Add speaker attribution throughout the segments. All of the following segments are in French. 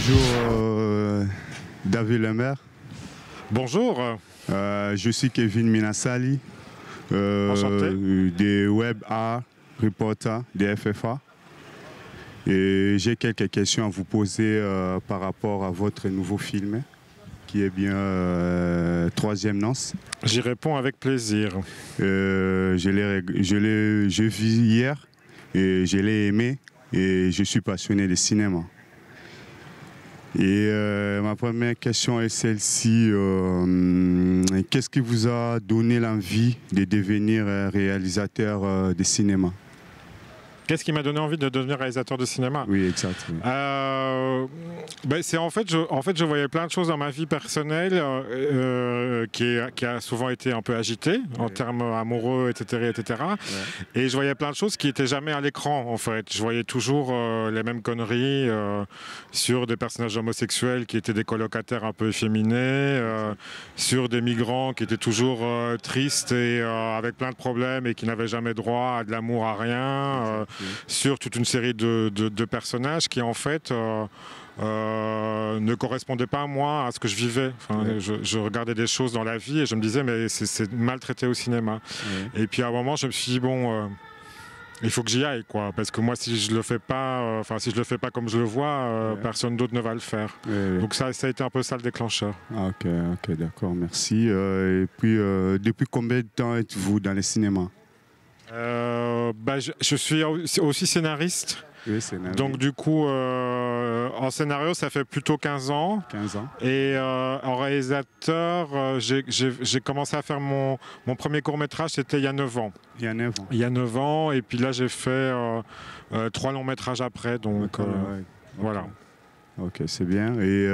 Speaker 1: Bonjour David Lemaire.
Speaker 2: Bonjour.
Speaker 1: Je suis Kevin Minassali, des Web Art Reporter des FFA. Et j'ai quelques questions à vous poser par rapport à votre nouveau film qui est bien Troisième Noce.
Speaker 2: J'y réponds avec plaisir.
Speaker 1: Je l'ai vu hier et je l'ai aimé et je suis passionné de cinéma. Et ma première question est celle-ci. Qu'est-ce qui vous a donné l'envie de devenir réalisateur de cinéma?
Speaker 2: Qu'est-ce qui m'a donné envie de devenir réalisateur de cinéma?
Speaker 1: Oui, exactement.
Speaker 2: C'est en fait, je voyais plein de choses dans ma vie personnelle qui a souvent été un peu agitée en termes amoureux, etc., etc. Ouais. Et je voyais plein de choses qui n'étaient jamais à l'écran, en fait. Je voyais toujours les mêmes conneries sur des personnages homosexuels qui étaient des colocataires un peu efféminés, sur des migrants qui étaient toujours tristes et avec plein de problèmes et qui n'avaient jamais droit à de l'amour, à rien. Sur toute une série de personnages qui en fait ne correspondaient pas à moi, à ce que je vivais. Enfin, je regardais des choses dans la vie et je me disais mais c'est maltraité au cinéma. Et puis à un moment je me suis dit bon il faut que j'y aille quoi, parce que moi si je le fais pas, si je le fais pas comme je le vois, personne d'autre ne va le faire. Donc ça a été un peu ça le déclencheur.
Speaker 1: Ok, d'accord, merci. Et puis depuis combien de temps êtes-vous dans le cinéma?
Speaker 2: Je suis aussi scénariste.
Speaker 1: Oui, scénariste.
Speaker 2: Donc du coup, en scénario, ça fait plutôt 15 ans.
Speaker 1: 15 ans.
Speaker 2: Et en réalisateur, j'ai commencé à faire mon premier court-métrage, c'était il y a 9 ans.
Speaker 1: Il y a 9 ans.
Speaker 2: Il y a 9 ans, et puis là j'ai fait 3 longs métrages après, donc voilà.
Speaker 1: Ok, c'est bien. Et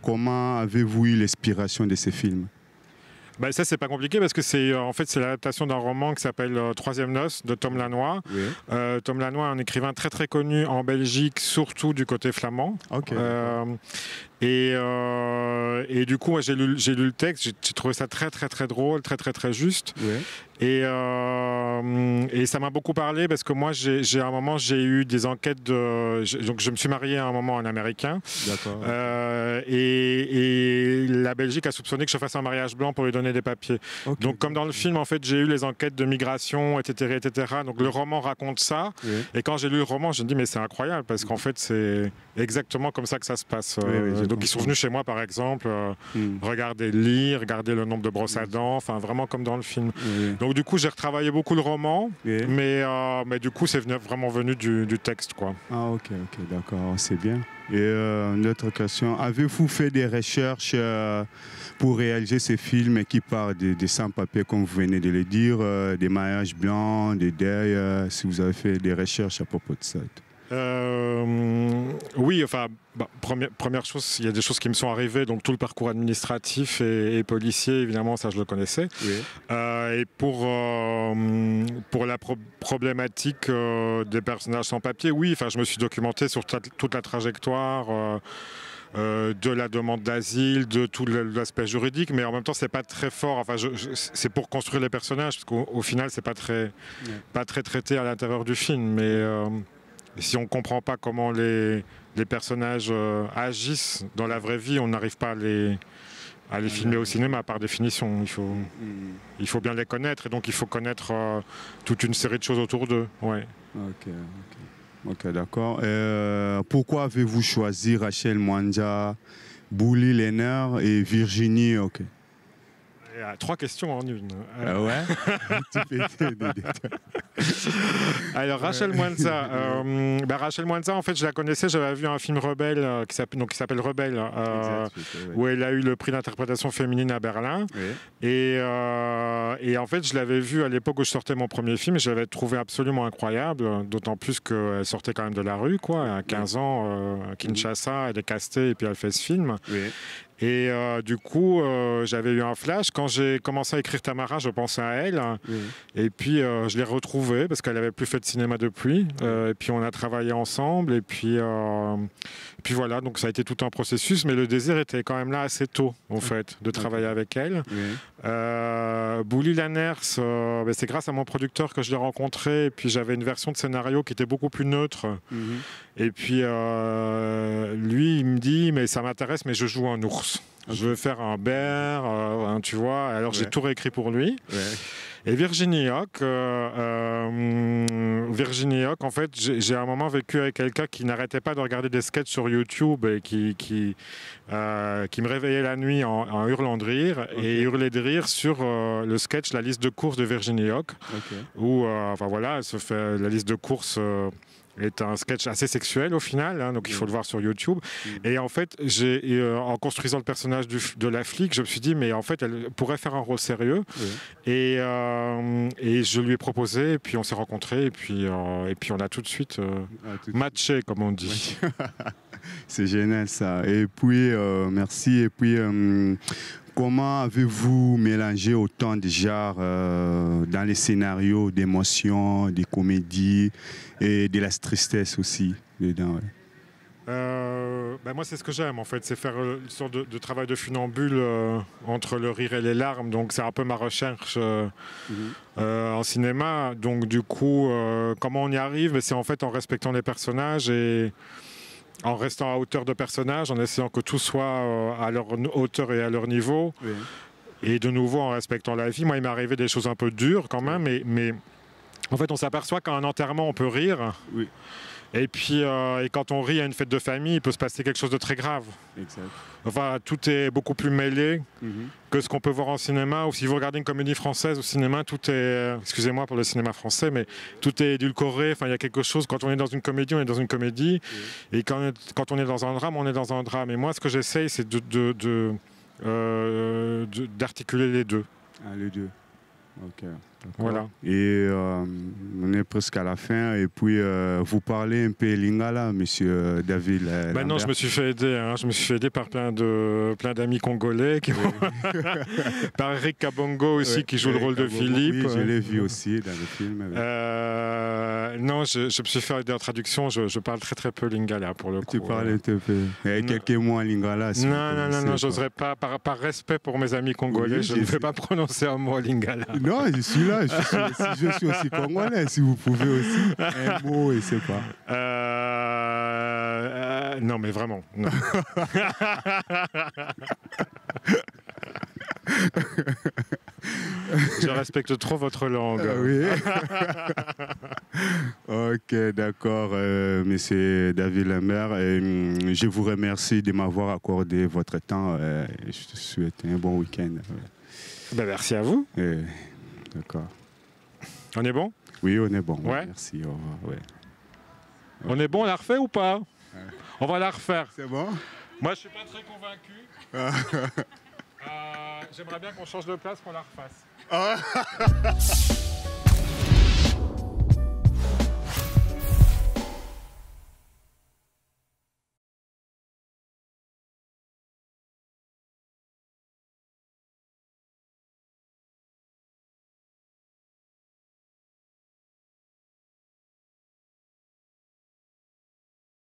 Speaker 1: comment avez-vous eu l'inspiration de ces films?
Speaker 2: Ça c'est pas compliqué parce que c'est en fait c'est l'adaptation d'un roman qui s'appelle Troisième Noce de Tom Lanois. Oui. Tom Lanois est un écrivain très très connu en Belgique, surtout du côté flamand.
Speaker 1: Okay.
Speaker 2: Et du coup j'ai lu le texte, j'ai trouvé ça très très très drôle, très très très juste. Oui. Et ça m'a beaucoup parlé parce que moi à un moment j'ai eu des enquêtes donc je me suis marié à un moment en américain.
Speaker 1: D'accord.
Speaker 2: Et la Belgique a soupçonné que je fasse un mariage blanc pour lui donner des papiers. Okay. Donc comme dans le film en fait j'ai eu les enquêtes de migration etc. Donc le roman raconte ça. Oui. Et quand j'ai lu le roman je me dis mais c'est incroyable parce qu'en fait c'est exactement comme ça que ça se passe. Donc ils sont venus chez moi par exemple regarder le lit, regarder le nombre de brosses à dents, enfin vraiment comme dans le film. Donc du coup j'ai retravaillé beaucoup le roman, mais du coup c'est vraiment venu du texte quoi.
Speaker 1: Ah ok, d'accord, c'est bien. Et une autre question, avez-vous fait des recherches pour réaliser ces films qui parlent des sans-papiers comme vous venez de le dire, des mariages blancs, des deuils, si vous avez fait des recherches à propos de ça?
Speaker 2: Oui, première chose, il y a des choses qui me sont arrivées, donc tout le parcours administratif et policier, évidemment, ça je le connaissais. Oui. Et pour la problématique des personnages sans papier, oui, je me suis documenté sur toute la trajectoire de la demande d'asile, de tout l'aspect juridique, mais en même temps c'est pas très fort. C'est pour construire les personnages, parce qu'au final c'est pas très traité à l'intérieur du film, mais si on ne comprend pas comment les personnages agissent dans la vraie vie, on n'arrive pas à les filmer au cinéma par définition. Il faut bien les connaître et donc il faut connaître toute une série de choses autour d'eux. Ouais.
Speaker 1: Ok, d'accord. Pourquoi avez-vous choisi Rachel Mwanja, Bouli Lénard et Virginie?
Speaker 2: Il y a 3 questions en une.
Speaker 1: Ouais.
Speaker 2: Alors Rachel Mwanza, Rachel Mwanza, en fait, je la connaissais. J'avais vu un film Rebelle qui s'appelle Rebelle, où elle a eu le prix d'interprétation féminine à Berlin. Oui. Et en fait, je l'avais vue à l'époque où je sortais mon premier film. Et je l'avais trouvé absolument incroyable, d'autant plus qu'elle sortait quand même de la rue, quoi. À 15 ans, à Kinshasa, elle est castée et puis elle fait ce film. Oui. Et du coup, j'avais eu un flash. Quand j'ai commencé à écrire Tamara, je pensais à elle. Et puis, je l'ai retrouvée parce qu'elle n'avait plus fait de cinéma depuis. Et puis, on a travaillé ensemble. Et puis voilà, donc ça a été tout un processus. Mais le désir était quand même là assez tôt, en fait, de travailler avec elle. Bouli Lanners, c'est grâce à mon producteur que je l'ai rencontré. Et puis, j'avais une version de scénario qui était beaucoup plus neutre. Et puis, lui, il me dit, mais ça m'intéresse, mais je joue un ours. Je veux faire un bear, tu vois. Alors, j'ai tout réécrit pour lui. Et Virginie Hoc, en fait, j'ai à un moment vécu avec quelqu'un qui n'arrêtait pas de regarder des sketchs sur YouTube et qui me réveillait la nuit en hurlant de rire et hurlait de rire sur le sketch La liste de courses de Virginie Hoc, où elle se fait la liste de courses. Est un sketch assez sexuel au final, hein, donc il faut le voir sur YouTube. Et en fait, en construisant le personnage de la flic, je me suis dit, mais en fait, elle pourrait faire un rôle sérieux. Et je lui ai proposé, et puis on s'est rencontrés, et puis on a tout de suite matché, comme on dit.
Speaker 1: C'est génial ça. Et puis, merci. Et puis, comment avez-vous mélangé autant de genres dans les scénarios d'émotions, des comédies et de la tristesse aussi dedans?
Speaker 2: Moi, c'est ce que j'aime en fait, c'est faire une sorte de travail de funambule entre le rire et les larmes. Donc, c'est un peu ma recherche en cinéma. Donc, du coup, comment on y arrive? C'est en fait en respectant les personnages et en restant à hauteur de personnages, en essayant que tout soit à leur hauteur et à leur niveau. Et de nouveau, en respectant la vie. Moi, il m'est arrivé des choses un peu dures quand même, mais en fait, on s'aperçoit qu'à un enterrement, on peut rire. Et puis, et quand on rit à une fête de famille, il peut se passer quelque chose de très grave. Enfin, tout est beaucoup plus mêlé que ce qu'on peut voir en cinéma. Ou si vous regardez une comédie française au cinéma, tout est, excusez-moi pour le cinéma français, mais tout est édulcoré. Enfin, il y a quelque chose, quand on est dans une comédie, on est dans une comédie. Et quand on est dans un drame, on est dans un drame. Et moi, ce que j'essaye, c'est d'articuler les deux.
Speaker 1: Les deux. Ok.
Speaker 2: Voilà.
Speaker 1: Et on est presque à la fin. Et puis, vous parlez un peu lingala, monsieur David Lambert.
Speaker 2: Non, je me suis fait aider. Hein. Je me suis fait aider par plein d'amis congolais. Par Eric Kabongo aussi, qui joue le rôle de Philippe.
Speaker 1: Oui, je l'ai vu aussi dans le film.
Speaker 2: Non, je me suis fait aider en traduction. Je parle très très peu lingala pour le coup.
Speaker 1: Tu parles un peu. Il y a quelques mots en lingala.
Speaker 2: Non, j'oserais pas. Par respect pour mes amis congolais, je ne vais pas prononcer un mot en lingala.
Speaker 1: Non, je suis là. Je suis aussi congolais, si vous pouvez aussi. Un mot, et c'est pas.
Speaker 2: Non, mais vraiment. Non. Je respecte trop votre langue.
Speaker 1: Oui. Ok, d'accord, monsieur David Lambert. Je vous remercie de m'avoir accordé votre temps. Je te souhaite un bon week-end.
Speaker 2: Merci à vous.
Speaker 1: D'accord.
Speaker 2: On est bon? Oui,
Speaker 1: on est bon.
Speaker 2: Ouais.
Speaker 1: Merci. Au revoir. Ouais.
Speaker 2: On est bon, on la refait ou pas? On va la refaire.
Speaker 1: C'est bon?
Speaker 2: Moi, je suis pas très convaincu. J'aimerais bien qu'on change de place, qu'on la refasse.